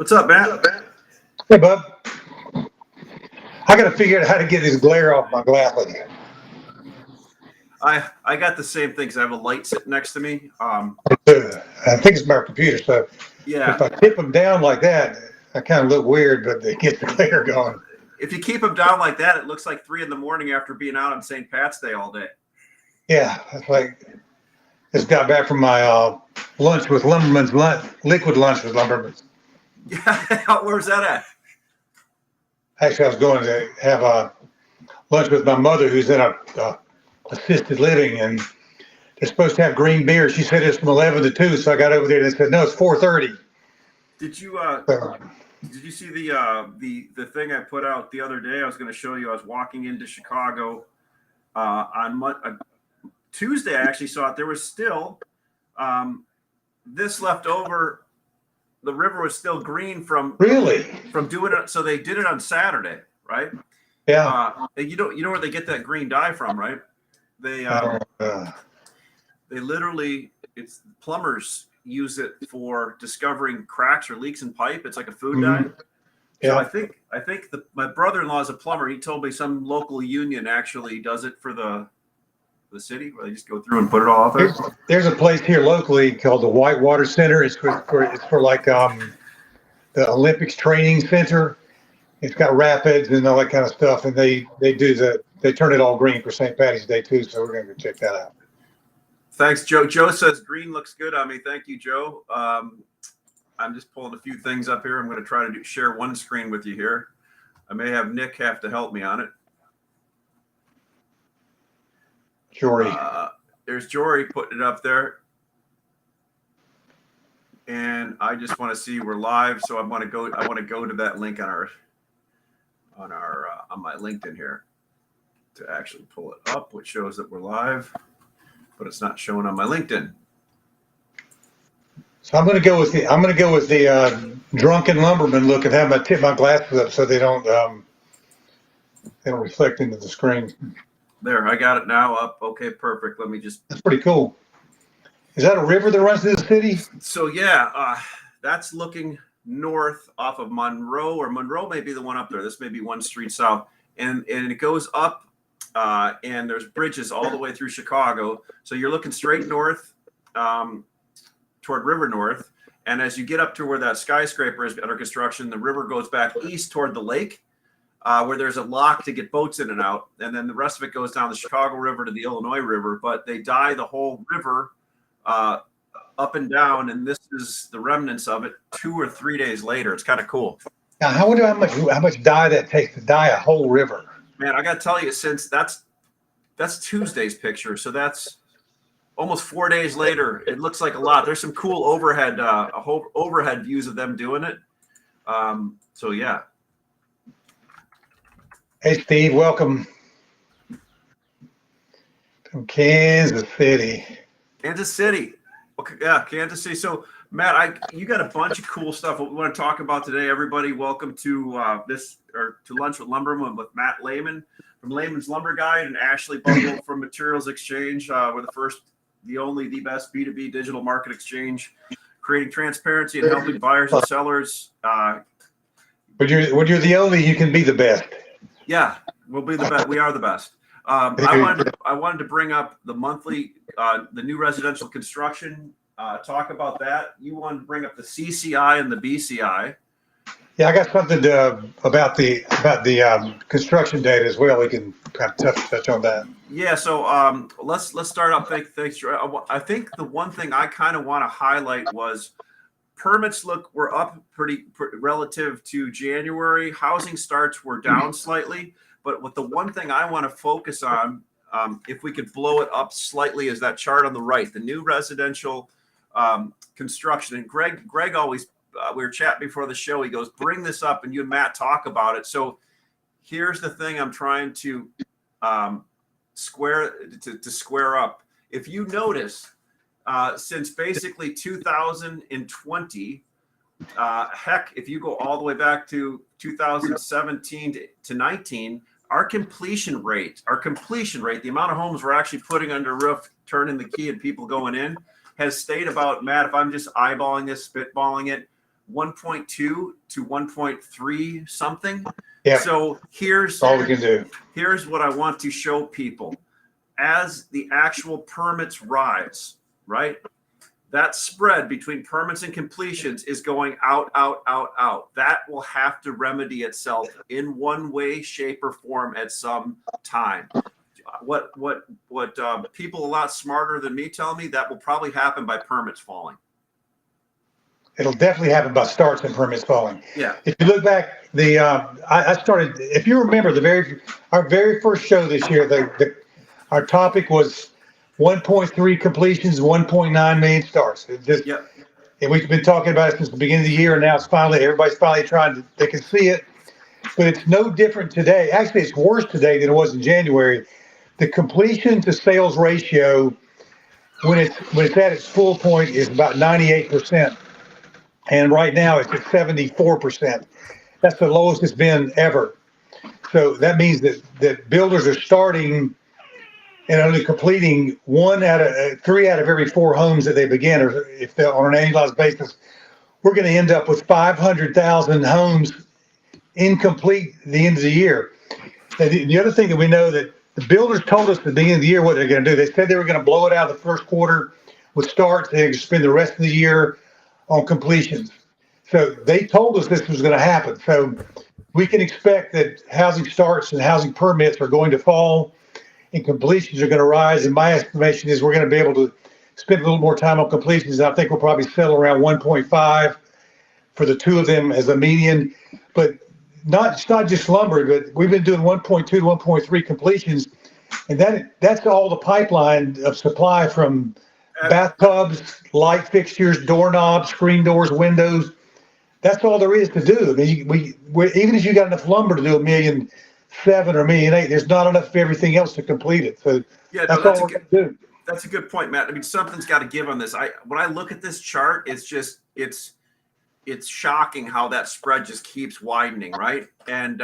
What's up, Matt? Hey, bub. I got to figure out how to get this glare off my glasses. I got the same thing because I have a light sitting next to me. I think it's my computer. So Yeah, if I tip them down like that, I kind of look weird, but it gets the glare going. if you keep them down like that, it looks like 3 a.m. after being out on St. Pat's Day all day. Yeah, it's like just got back from my lunch with Lumbermen's liquid lunch with Lumbermen's. Yeah, where's that at? Actually, I was going to have lunch with my mother, who's in a assisted living, and they're supposed to have green beer. She said it's from 11 to 2, so I got over there and they said no, it's 4:30. Did you So, did you see the thing I put out the other day? I was going to show you. I was walking into Chicago on Tuesday. I actually saw it. There was still this left over. The river was still green from really? doing it. So they did it on Saturday, right? Yeah. You know where they get that green dye from, right? They literally, it's plumbers use it for discovering cracks or leaks in pipe. It's like a food dye. So Yeah. I think my brother-in-law is a plumber. He told me some local union actually does it for the city, where they just go through and put it all out there. There's a place here locally called the Whitewater Center. It's for like the Olympics training center. It's got rapids and all that kind of stuff, and they turn it all green for St. Patty's Day too. So we're gonna go check that out. Thanks, Joe. Joe says green looks good on me. Thank you, Joe. I'm just pulling a few things up here. I'm going to try to share one screen with you here. I may have Nick have to help me on it. Jory. There's Jory putting it up there. And I just want to see we're live. So I want to go to that link on my LinkedIn here to actually pull it up, which shows that we're live, but it's not showing on my LinkedIn. So I'm going to go with the drunken lumberman look and have my tip my glasses up so they don't reflect into the screen. There, I got it now up. Okay, perfect. Let me just. That's pretty cool. Is that a river that runs through the city? So yeah, that's looking north off of Monroe, or Monroe may be the one up there. This may be one street south, and it goes up, and there's bridges all the way through Chicago. So you're looking straight north, toward River North, and as you get up to where that skyscraper is under construction, the river goes back east toward the lake, where there's a lock to get boats in and out, and then the rest of it goes down the Chicago River to the Illinois River. But they dye the whole river up and down, and this is the remnants of it 2 or 3 days later. It's kind of cool. Now, I wonder how much dye that takes to dye a whole river. Man, I got to tell you, since that's Tuesday's picture, so that's almost 4 days later. It looks like a lot. There's some cool overhead views of them doing it. So yeah. Hey, Steve, welcome from Kansas City. Kansas City. Okay, yeah, Kansas City. So Matt, you got a bunch of cool stuff we want to talk about today. Everybody, welcome to to Lunch with Lumbermen with Matt Lehman from Lehman's Lumber Guide and Ashley Bungle from Materials Exchange. We're the only, the best B2B digital market exchange, creating transparency and helping buyers and sellers. When you're the only, you can be the best. Yeah, we'll be the best. We are the best. I wanted to bring up the monthly, the new residential construction. Talk about that. You wanted to bring up the CCI and the BCI. Yeah, I got something about the construction data as well. We can kind of touch on that. Yeah, so let's start up. Thanks. I think the one thing I kind of want to highlight was permits were up pretty relative to January. Housing starts were down slightly, but what the one thing I want to focus on, if we could blow it up slightly, is that chart on the right, the new residential construction. And Greg always, we were chatting before the show. He goes, "Bring this up," and you and Matt talk about it. So here's the thing I'm trying to square up. If you notice, since basically 2020, heck, if you go all the way back to 2017 to 19, our completion rate, the amount of homes we're actually putting under roof, turning the key and people going in, has stayed about, Matt, if I'm just eyeballing this, spitballing it, 1.2 to 1.3 something. Yeah. So That's all we can do. here's what I want to show people. As the actual permits rise, right? That spread between permits and completions is going out, out, out, out. That will have to remedy itself in one way, shape, or form at some time. What people a lot smarter than me tell me, that will probably happen by permits falling. It'll definitely happen by starts and permits falling. Yeah. If you look back, I started. If you remember our very first show this year, our topic was 1.3 completions, 1.9 million starts. Yep. And we've been talking about it since the beginning of the year, and now everybody's finally they can see it. But it's no different today. Actually, it's worse today than it was in January. The completion to sales ratio, when it's at its full point, is about 98%. And right now it's at 74%. That's the lowest it's been ever. So that means that builders are starting and only completing 3 out of every 4 homes that they begin, or if they're on an annualized basis. We're going to end up with 500,000 homes incomplete at the end of the year. And the other thing that we know, that the builders told us at the beginning of the year what they're going to do. They said they were going to blow it out of the first quarter with starts. They're going to spend the rest of the year on completions. So they told us this was going to happen. So we can expect that housing starts and housing permits are going to fall and completions are going to rise. And my estimation is we're going to be able to spend a little more time on completions. I think we'll probably settle around 1.5 for the two of them as a median. But it's not just lumber, but we've been doing 1.2 to 1.3 completions. And that's all the pipeline of supply from bathtubs, light fixtures, doorknobs, screen doors, windows. That's all there is to do. I mean, we even if you got enough lumber to do 1.7 million or 1.8 million, there's not enough of everything else to complete it. So yeah, that's all we're going to do. That's a good point, Matt. I mean, something's got to give on this. When I look at this chart, it's shocking how that spread just keeps widening, right? And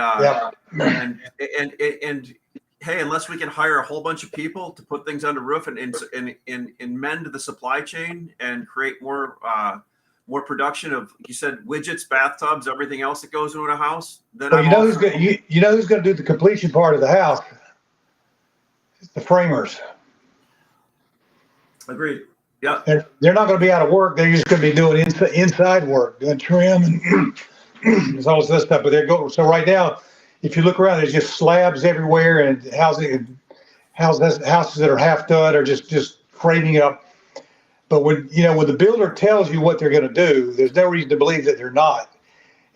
hey, unless we can hire a whole bunch of people to put things under roof and mend the supply chain and create more production of, you said, widgets, bathtubs, everything else that goes into a house, then you know who's going to do the completion part of the house? It's the framers. Agreed. Yeah. They're not going to be out of work. They're just going to be doing inside work, doing trim and there's all this stuff. But they're going. So right now, if you look around, there's just slabs everywhere and houses that are half done or just framing up. But when the builder tells you what they're going to do, there's no reason to believe that they're not.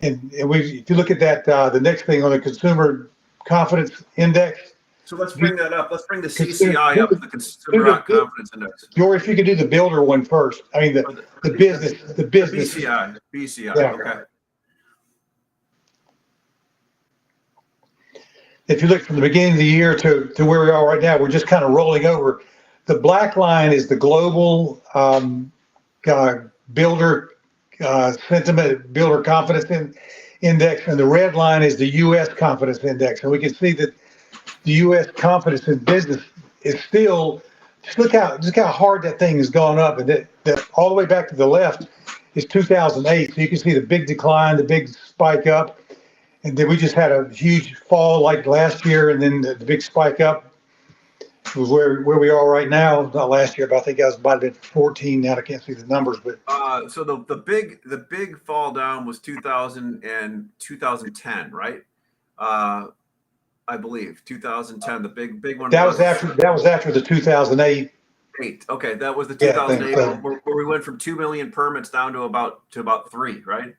And if you look at that, the next thing on the consumer confidence index. So let's bring that up. Let's bring the CCI up, the Consumer Confidence Index. Or if you could do the builder one first. I mean, the business. BCI. Yeah. Okay. If you look from the beginning of the year to where we are right now, we're just kind of rolling over. The black line is the global builder sentiment, builder confidence index, and the red line is the U.S. confidence index. And we can see that the U.S. confidence in business is still, just how hard that thing has gone up. And that all the way back to the left is 2008. So you can see the big decline, the big spike up. And then we just had a huge fall like last year. And then the big spike up was where we are right now. Not last year, but I think I might have been 14 now. I can't see the numbers, but so the big fall down was 2000 and 2010, right? I believe 2010. The big one. That was after the 2008. Okay, that was the 2008 where we went from 2 million permits down to about 3, right?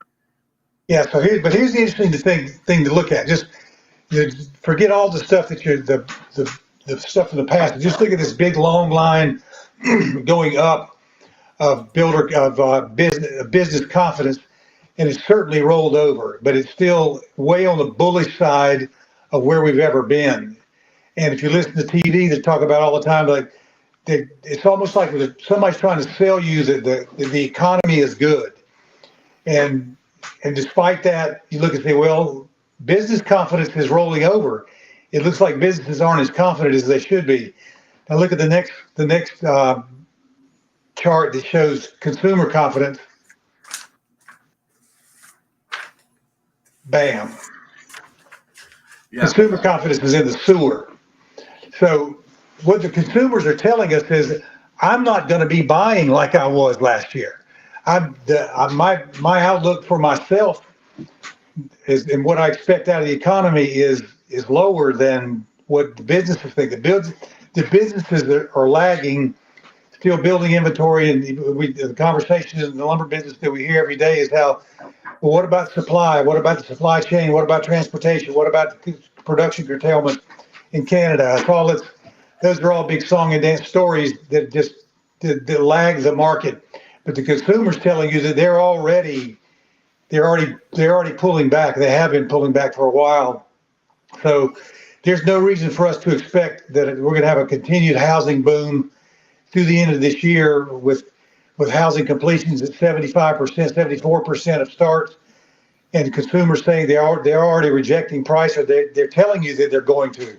Yeah. So here's the interesting thing to look at. Just forget all the stuff that the stuff in the past. Just look at this big long line going up of business confidence, and it's certainly rolled over, but it's still way on the bullish side of where we've ever been. And if you listen to TV, they talk about all the time, like it's almost like somebody's trying to sell you that the economy is good. And despite that, you look and say, well, business confidence is rolling over. It looks like businesses aren't as confident as they should be. Now look at the next chart that shows consumer confidence. bam. Yeah. Consumer confidence is in the sewer. So what the consumers are telling us is, I'm not going to be buying like I was last year. My outlook for myself is, and what I expect out of the economy is lower than what the businesses think. The businesses are lagging, still building inventory, and the conversations in the lumber business that we hear every day is how, well, what about supply? What about the supply chain? What about transportation? What about the production curtailment in Canada? Those are all big song and dance stories that lag the market. But the consumer's telling you that they're already pulling back. They have been pulling back for a while. So there's no reason for us to expect that we're going to have a continued housing boom through the end of this year with housing completions at 75%, 74% of starts, and consumers saying they're already rejecting price, or they're telling you that they're going to.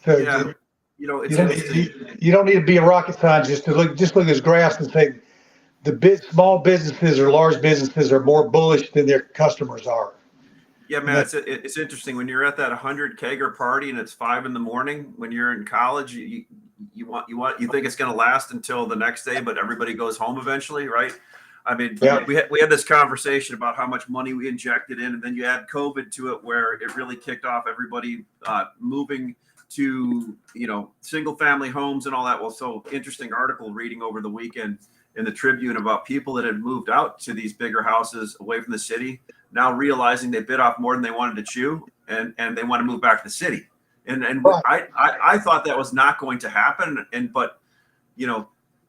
So Yeah. It's you don't, interesting. you don't need to be a rocket scientist to look at this graphs and say small businesses or large businesses are more bullish than their customers are. Yeah, man, it's interesting when you're at that 100 kegger party and it's 5 a.m. when you're in college. You think it's going to last until the next day, but everybody goes home eventually, right? I mean, Yeah. we had this conversation about how much money we injected in, and then you add COVID to it, where it really kicked off everybody moving to single family homes and all that. Well, so interesting article reading over the weekend in the Tribune about people that had moved out to these bigger houses away from the city, now realizing they bit off more than they wanted to chew, and they want to move back to the city. And Right. I thought that was not going to happen. But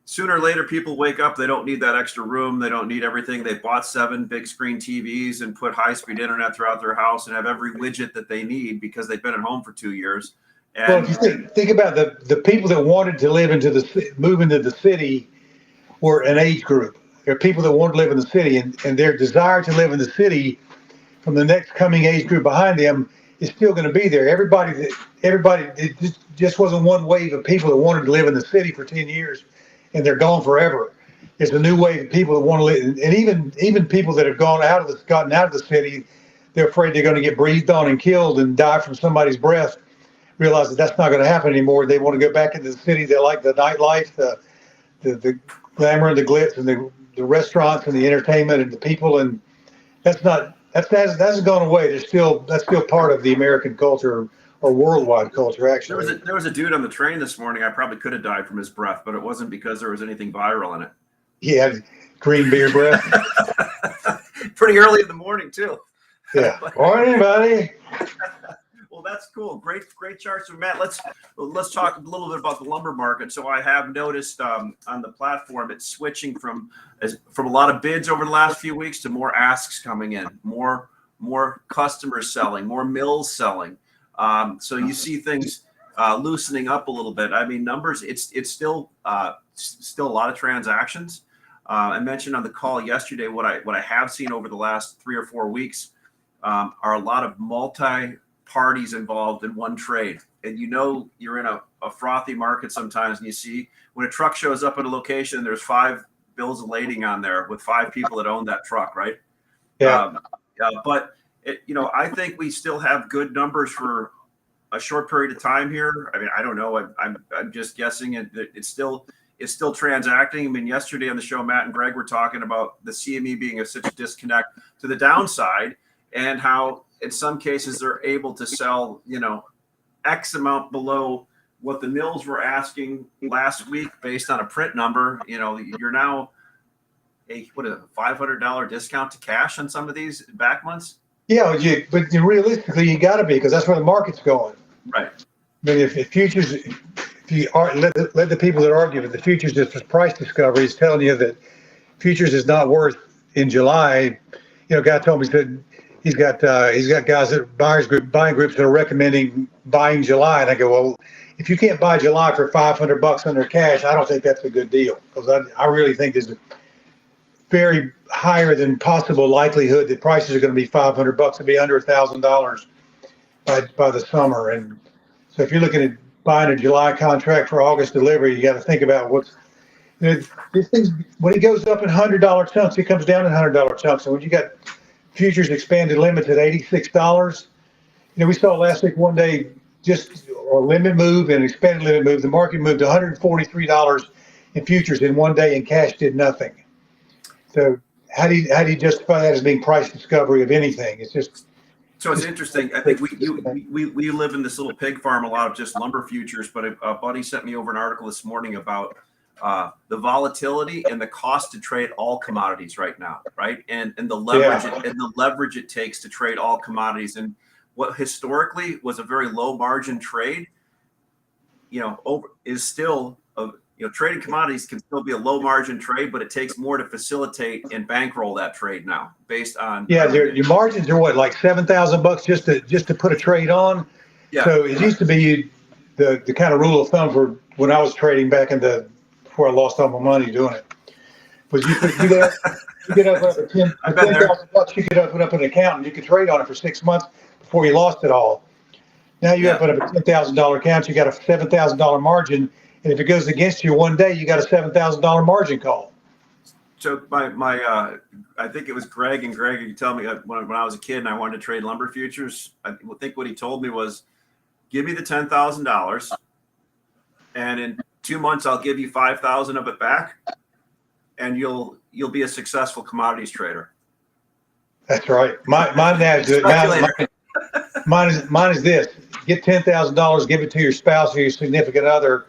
sooner or later people wake up, they don't need that extra room. They don't need everything. They bought 7 big screen TVs and put high-speed internet throughout their house and have every widget that they need because they've been at home for 2 years. And Well, if you think about the people that wanted to move into the city were an age group. There are people that want to live in the city, and their desire to live in the city from the next coming age group behind them is still going to be there. It just wasn't one wave of people that wanted to live in the city for 10 years, and they're gone forever. It's a new wave of people that want to live, and even people that have gotten out of the city, they're afraid they're going to get breathed on and killed and die from somebody's breath. Realize that that's not going to happen anymore. They want to go back into the city. They like the nightlife, the glamour and the glitz, and the restaurants and the entertainment and the people, and that hasn't gone away. That's still part of the American culture or worldwide culture, actually. there was a dude on the train this morning. I probably could have died from his breath, but it wasn't because there was anything viral in it. He had green beer breath. Pretty early in the morning too. Yeah. Morning, buddy. Well, that's cool. Great charts from Matt. Let's talk a little bit about the lumber market. So I have noticed on the platform it's switching from a lot of bids over the last few weeks to more asks coming in, more customers selling, more mills selling. So you see things loosening up a little bit. I mean, numbers. It's still a lot of transactions. I mentioned on the call yesterday what I have seen over the last 3 or 4 weeks are a lot of parties involved in one trade. And you're in a frothy market sometimes, and you see when a truck shows up at a location, there's 5 bills of lading on there with 5 people that own that truck, right? Yeah. But I think we still have good numbers for a short period of time here. I mean, I don't know. I'm just guessing. It's still transacting. I mean, yesterday on the show, Matt and Greg were talking about the CME being such a disconnect to the downside, and how in some cases they're able to sell, X amount below what the mills were asking last week based on a print number. You're now a $500 discount to cash on some of these back months. Yeah, but realistically, you got to be, because that's where the market's going. Right. I mean, if you let the people that argue that the futures is just price discovery is telling you that futures is not worth in July. A guy told me, he said he's got guys that buying groups that are recommending buying July, and I go, well, if you can't buy July for $500 under cash, I don't think that's a good deal, because I really think there's a very higher than possible likelihood that prices are going to be $500 to be under $1,000 by the summer. And so if you're looking at buying a July contract for August delivery, you got to think about this thing. When it goes up in $100 chunks, it comes down in $100 chunks. And when you got futures expanded limits at $86. We saw last week one day just a limit move and expanded limit move. The market moved $143 in futures in one day, and cash did nothing. So how do you justify that as being price discovery of anything? It's just so it's interesting. I think we live in this little pig farm, a lot of just lumber futures. But a buddy sent me over an article this morning about the volatility and the cost to trade all commodities right now, right? And the leverage it takes to trade all commodities, and what historically was a very low margin trade, is still trading commodities can still be a low margin trade, but it takes more to facilitate and bankroll that trade now based on. Yeah, your margins are what, like $7,000 just to put a trade on. Yeah. So it used to be the kind of rule of thumb for when I was trading back before I lost all my money doing it. Was you get up $10,000, you could open up an account and you could trade on it for 6 months before you lost it all. Now you open up a $10,000 account, you got a $7,000 margin, and if it goes against you one day, you got a $7,000 margin call. So I think it was Greg you tell me when I was a kid and I wanted to trade lumber futures, I think what he told me was, give me the $10,000, and in 2 months I'll give you 5,000 of it back, and you'll be a successful commodities trader. That's right. Mine is this: get $10,000, give it to your spouse or your significant other,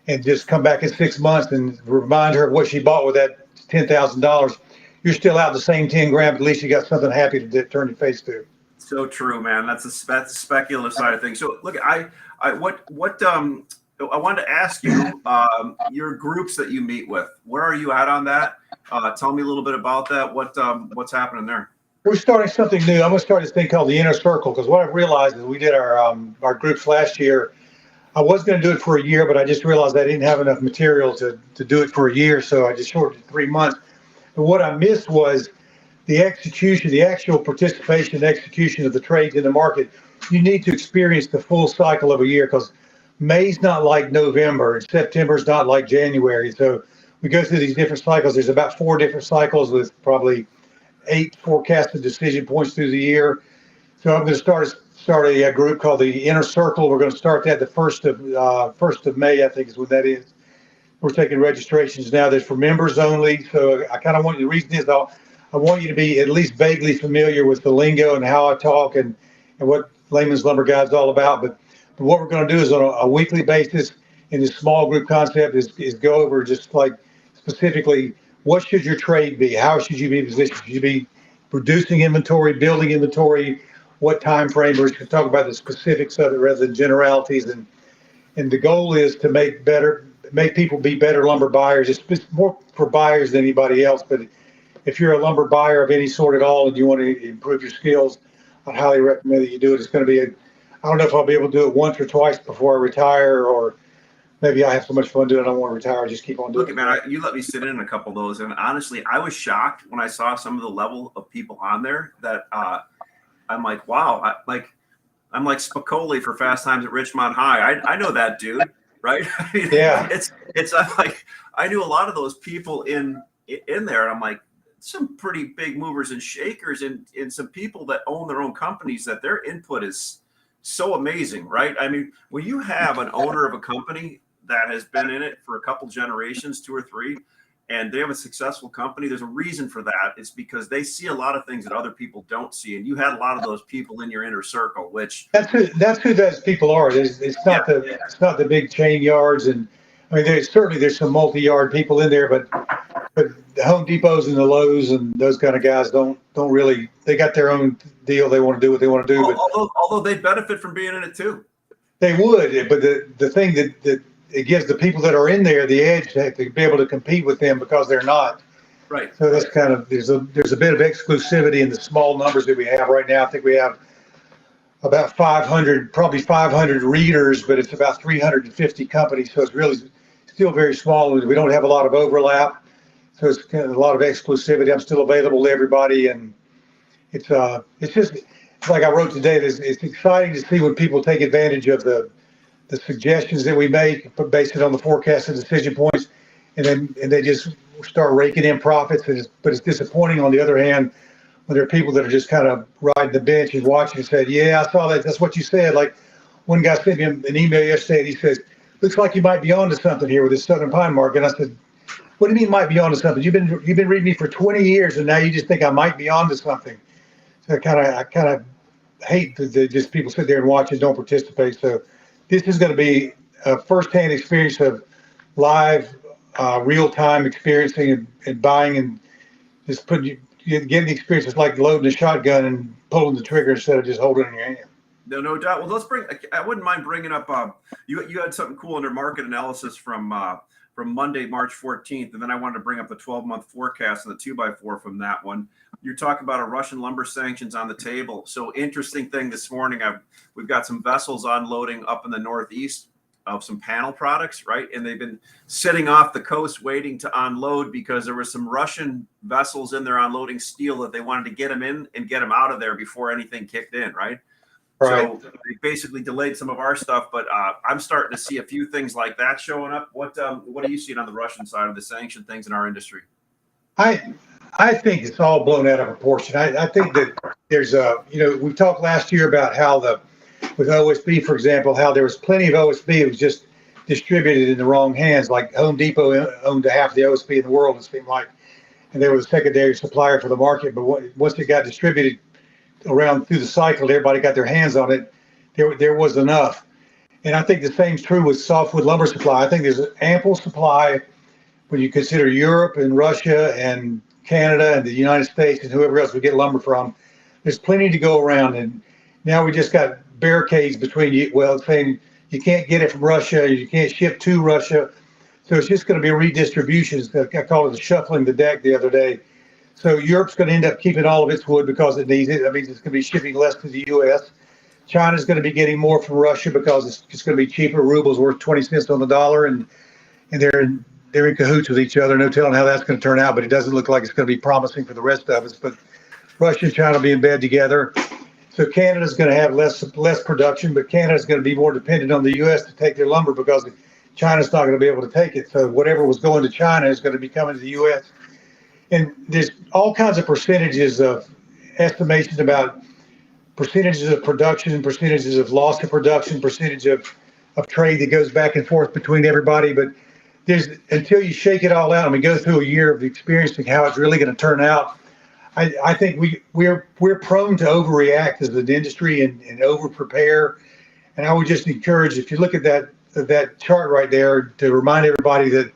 and just come back in 6 months and remind her of what she bought with that $10,000. You're still out the same 10 grand, but at least you got something happy to turn your face to. So true, man. That's the speculative side of things. So look, I wanted to ask you, your groups that you meet with, where are you at on that? Tell me a little bit about that. What's happening there? We're starting something new. I'm going to start this thing called the Inner Circle, because what I've realized is we did our groups last year. I was going to do it for a year, but I just realized I didn't have enough material to do it for a year, so I just shortened it to 3 months. But what I missed was the execution, the actual participation and execution of the trades in the market. You need to experience the full cycle of a year, because May's not like November and September's not like January. So we go through these different cycles. There's about 4 different cycles with probably 8 forecasted decision points through the year. So I'm going to start a group called the Inner Circle. We're going to start that the 1st of May, I think is when that is. We're taking registrations now. That's for members only. So I kind of want you, the reason is I want you to be at least vaguely familiar with the lingo and how I talk and what Layman's Lumber Guide is all about. But what we're going to do is on a weekly basis in this small group concept is go over just like specifically, what should your trade be? How should you be positioned? Should you be reducing inventory, building inventory? What time frame? We're going to talk about the specifics of it rather than generalities. And the goal is to make people be better lumber buyers. It's more for buyers than anybody else. But if you're a lumber buyer of any sort at all and you want to improve your skills, I highly recommend that you do it. It's going to be I don't know if I'll be able to do it once or twice before I retire, or maybe I have so much fun doing it I don't want to retire. I just keep on doing it. Look, man, you let me sit in a couple of those, and honestly, I was shocked when I saw some of the level of people on there that I'm like, wow, I'm like Spicoli for Fast Times at Richmond High. I know that dude, right? Yeah. I'm like, I knew a lot of those people in there, and I'm like, some pretty big movers and shakers, and some people that own their own companies that their input is so amazing, right? I mean, when you have an owner of a company that has been in it for a couple generations, 2 or 3, and they have a successful company, there's a reason for that. It's because they see a lot of things that other people don't see. And you had a lot of those people in your inner circle, which that's who those people are. It's not the big chain yards, and I mean there's some multi-yard people in there, but the Home Depots and the Lowe's and those kind of guys don't really, they got their own deal. They want to do what they want to do. Although they benefit from being in it too. They would, but the thing that it gives the people that are in there the edge to be able to compete with them because they're not. Right. So that's kind of, there's a bit of exclusivity in the small numbers that we have right now. I think we have about 500 readers, but it's about 350 companies. So it's really still very small. We don't have a lot of overlap. So it's kind of a lot of exclusivity. I'm still available to everybody. And it's just like I wrote today, it's exciting to see when people take advantage of the suggestions that we make, based it on the forecasted decision points, and they just start raking in profits. But it's disappointing on the other hand when there are people that are just kind of riding the bench and watching and said, yeah, I saw that. That's what you said. Like one guy sent me an email yesterday and he says, looks like you might be onto something here with this Southern Pine market. And I said, what do you mean might be onto something? You've been reading me for 20 years and now you just think I might be onto something. So I kind of hate that just people sit there and watch and don't participate. So this is going to be a firsthand experience of live, real-time experiencing and buying and just getting the experience. It's like loading a shotgun and pulling the trigger instead of just holding it in your hand. No doubt. Well, I wouldn't mind bringing up. You had something cool under market analysis from Monday, March 14th, and then I wanted to bring up the 12-month forecast and the 2x4 from that one. You're talking about a Russian lumber sanctions on the table. So interesting thing this morning. We've got some vessels unloading up in the Northeast of some panel products, right? And they've been sitting off the coast waiting to unload because there were some Russian vessels in there unloading steel that they wanted to get them in and get them out of there before anything kicked in, right? Right. So they basically delayed some of our stuff, but I'm starting to see a few things like that showing up. What are you seeing on the Russian side of the sanction things in our industry? I think it's all blown out of proportion. I think that there's we talked last year about how with OSB, for example, how there was plenty of OSB. It was just distributed in the wrong hands. Like Home Depot owned half the OSB in the world, it seemed like, and they were the secondary supplier for the market. But once it got distributed around through the cycle, everybody got their hands on it. There was enough. And I think the same is true with softwood lumber supply. I think there's an ample supply when you consider Europe and Russia and Canada and the United States and whoever else we get lumber from. There's plenty to go around. And now we just got barricades between you. Well, saying you can't get it from Russia, you can't ship to Russia. So it's just going to be a redistribution. I called it the shuffling the deck the other day. So Europe's going to end up keeping all of its wood because it needs it. That means it's going to be shipping less to the U.S. China's going to be getting more from Russia because it's going to be cheaper. Ruble's worth 20 cents on the dollar, and they're in cahoots with each other. No telling how that's going to turn out, but it doesn't look like it's going to be promising for the rest of us. But Russia and China will be in bed together. So Canada's going to have less production, but Canada's going to be more dependent on the U.S. to take their lumber because China's not going to be able to take it. So whatever was going to China is going to be coming to the U.S. And there's all kinds of percentages of estimations about percentages of production, percentages of loss of production, percentage of trade that goes back and forth between everybody. But until you shake it all out and we go through a year of experiencing how it's really going to turn out, I think we're prone to overreact as an industry and over prepare. And I would just encourage, if you look at that chart right there, to remind everybody that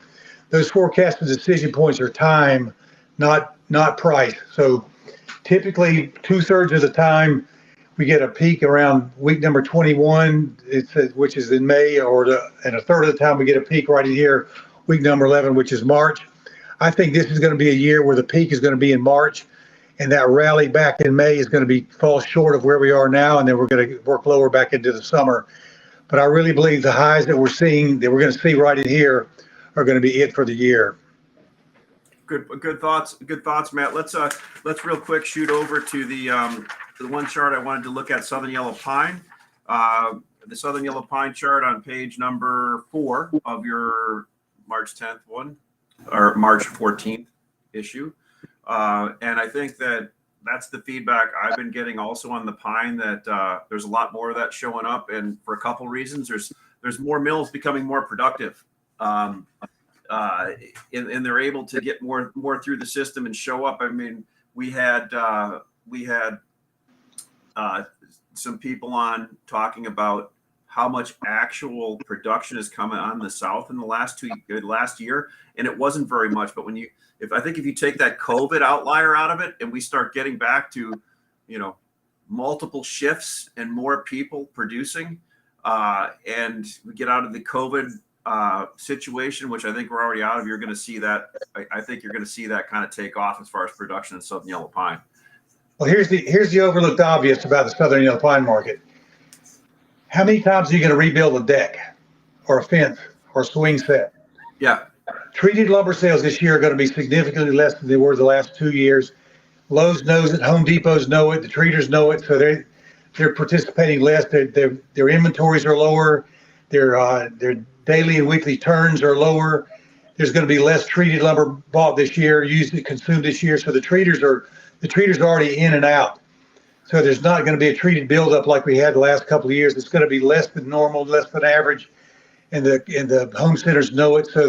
those forecasted decision points are time, not price. So typically 2/3 of the time we get a peak around week number 21, which is in May, and a third of the time we get a peak right in here, week number 11, which is March. I think this is going to be a year where the peak is going to be in March, and that rally back in May is going to fall short of where we are now, and then we're going to work lower back into the summer. But I really believe the highs that we're seeing, that we're going to see right in here, are going to be it for the year. Good thoughts, Matt. Let's real quick shoot over to the one chart I wanted to look at, Southern Yellow Pine. The Southern Yellow Pine chart on page number 4 of your March 10th one, or March 14th issue. And I think that's the feedback I've been getting also on the pine, that there's a lot more of that showing up, and for a couple reasons. There's more mills becoming more productive. And they're able to get more through the system and show up. I mean, we had some people on talking about how much actual production has come on the South in the last year, and it wasn't very much. But if you take that COVID outlier out of it, and we start getting back to, multiple shifts and more people producing, and we get out of the COVID situation, which I think we're already out of, you're going to see that. I think you're going to see that kind of take off as far as production in Southern Yellow Pine. Well, here's the overlooked obvious about the Southern Yellow Pine market. How many times are you going to rebuild a deck or a fence or a swing set? Yeah. Treated lumber sales this year are going to be significantly less than they were the last 2 years. Lowe's knows it. Home Depots know it. The treaters know it. So they're participating less. Their inventories are lower. Their daily and weekly turns are lower. There's going to be less treated lumber bought this year, consumed this year. So the treaters are the treaters are already in and out. So there's not going to be a treated buildup like we had the last couple of years. It's going to be less than normal, less than average, and the home centers know it. So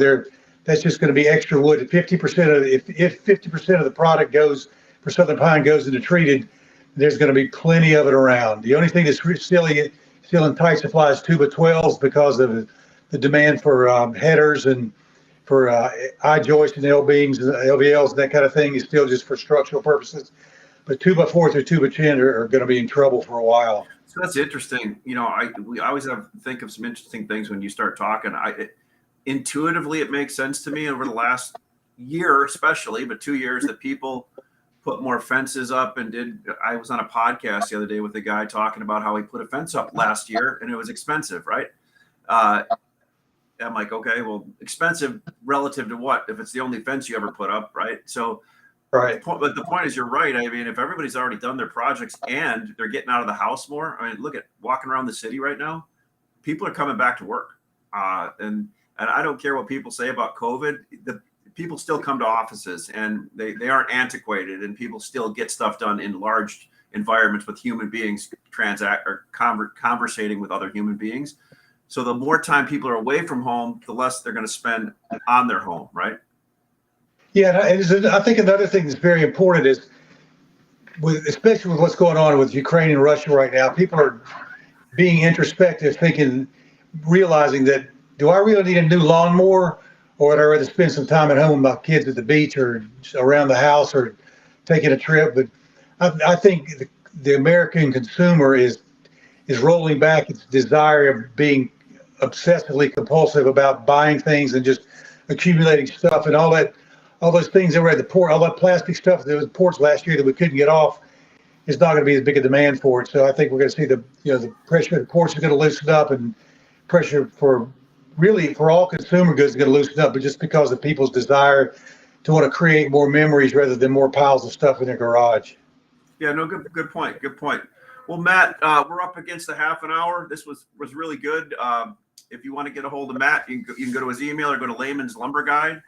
that's just going to be extra wood. 50% of if 50% of the product goes for Southern Pine goes into treated, there's going to be plenty of it around. The only thing that's still in tight supply is 2x12s because of the demand for headers and for eye joists and L beams and LVLs and that kind of thing is still just for structural purposes. But 2x4s or 2x10 are going to be in trouble for a while. So that's interesting. We always think of some interesting things when you start talking. Intuitively, it makes sense to me over the last year, especially, but 2 years, that people put more fences up I was on a podcast the other day with a guy talking about how he put a fence up last year and it was expensive, right? I'm like, okay, well, expensive relative to what? If it's the only fence you ever put up, right? So, right. But the point is, you're right. I mean, if everybody's already done their projects and they're getting out of the house more, I mean, look at walking around the city right now. People are coming back to work, and I don't care what people say about COVID. The people still come to offices, and they aren't antiquated, and people still get stuff done in large environments with human beings conversating with other human beings. So the more time people are away from home, the less they're going to spend on their home, right? Yeah, and I think another thing that's very important is, especially with what's going on with Ukraine and Russia right now, people are being introspective, realizing that, do I really need a new lawnmower, or would I rather spend some time at home with my kids at the beach or around the house or taking a trip? But I think the American consumer is rolling back its desire of being obsessively compulsive about buying things and just accumulating stuff and all those things that were at the port, all that plastic stuff that was at the ports last year that we couldn't get off. It's not going to be as big a demand for it. So I think we're going to see the pressure at the ports is going to loosen up, and pressure for all consumer goods is going to loosen up, but just because of people's desire to want to create more memories rather than more piles of stuff in their garage. Yeah, no, good point. Good point. Well, Matt, we're up against a half an hour. This was really good. If you want to get a hold of Matt, you can go to his email or go to Layman's Lumber Guide.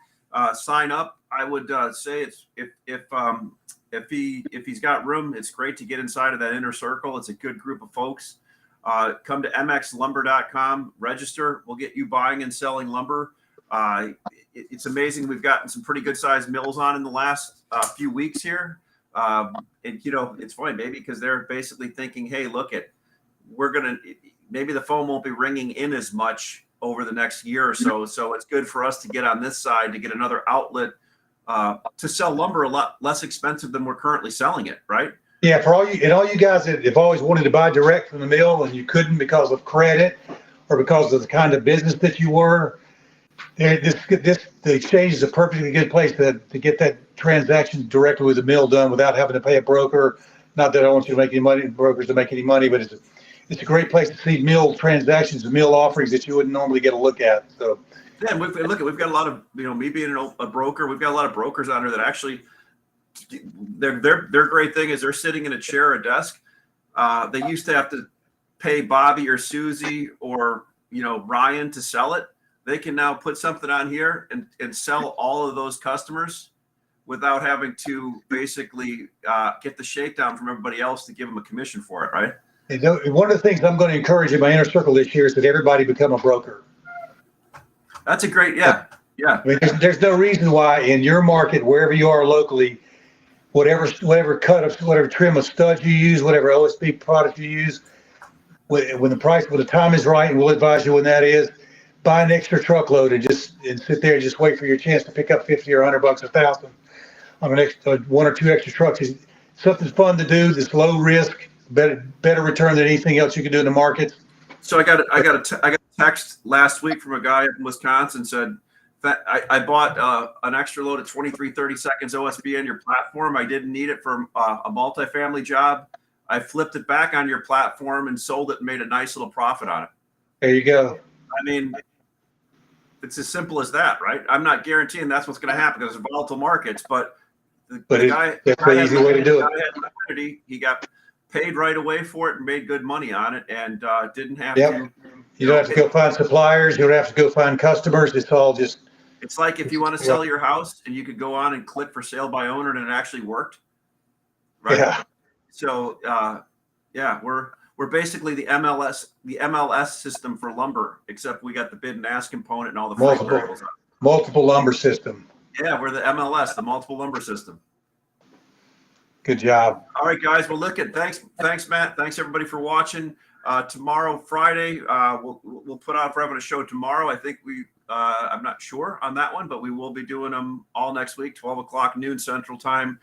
Sign up. I would say it's if he's got room, it's great to get inside of that inner circle. It's a good group of folks. Come to mxlumber.com, register. We'll get you buying and selling lumber. It's amazing. We've gotten some pretty good sized mills on in the last few weeks here. And it's funny, maybe because they're basically thinking, hey, maybe the phone won't be ringing in as much over the next year or so. So it's good for us to get on this side to get another outlet to sell lumber a lot less expensive than we're currently selling it, right? Yeah, for all you guys that have always wanted to buy direct from the mill and you couldn't because of credit or because of the kind of business that you were, the exchange is a perfectly good place to get that transaction directly with the mill done without having to pay a broker. Not that I want you to make any money, brokers to make any money, but it's a great place to see mill transactions and mill offerings that you wouldn't normally get a look at. So yeah, we've got a lot of, me being a broker, we've got a lot of brokers on there that actually their great thing is they're sitting in a chair or a desk. They used to have to pay Bobby or Susie or Ryan to sell it. They can now put something on here and sell all of those customers without having to basically get the shakedown from everybody else to give them a commission for it, right? And one of the things I'm going to encourage in my inner circle this year is that everybody become a broker. That's a great, yeah. I mean, there's no reason why in your market, wherever you are locally, whatever trim of studs you use, whatever OSB product you use, when the time is right, and we'll advise you when that is, buy an extra truckload and sit there and just wait for your chance to pick up $50 or $100, $1,000 on an extra one or two extra trucks. It's something fun to do. That's low risk, better return than anything else you can do in the market. So I got a text last week from a guy in Wisconsin said that I bought an extra load of 2330 seconds OSB on your platform. I didn't need it for a multifamily job. I flipped it back on your platform and sold it and made a nice little profit on it. There you go. I mean, it's as simple as that, right? I'm not guaranteeing that's what's going to happen because it's volatile markets, but that's an easy way to do it. He got paid right away for it and made good money on it, and didn't have to. You don't have to go find suppliers. You don't have to go find customers. It's all just. It's like if you want to sell your house and you could go on and click for sale by owner and it actually worked. right? Yeah. So yeah, we're basically the MLS system for lumber, except we got the bid and ask component and all the freight variables. Multiple lumber system. Yeah, we're the MLS, the multiple lumber system. Good job. All right, guys. Well, thanks, Matt. Thanks everybody for watching. Tomorrow, Friday, we'll put out if we're having a show tomorrow. I think I'm not sure on that one, but we will be doing them all next week, 12 o'clock noon Central Time.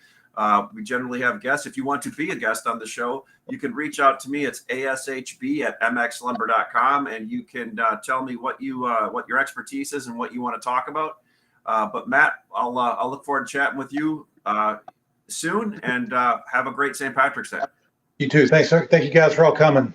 We generally have guests. If you want to be a guest on the show, you can reach out to me. It's ashb@mxlumber.com, and you can tell me what your expertise is and what you want to talk about. But Matt, I'll look forward to chatting with you soon, and have a great St. Patrick's Day. You too. Thanks, sir. Thank you guys for all coming.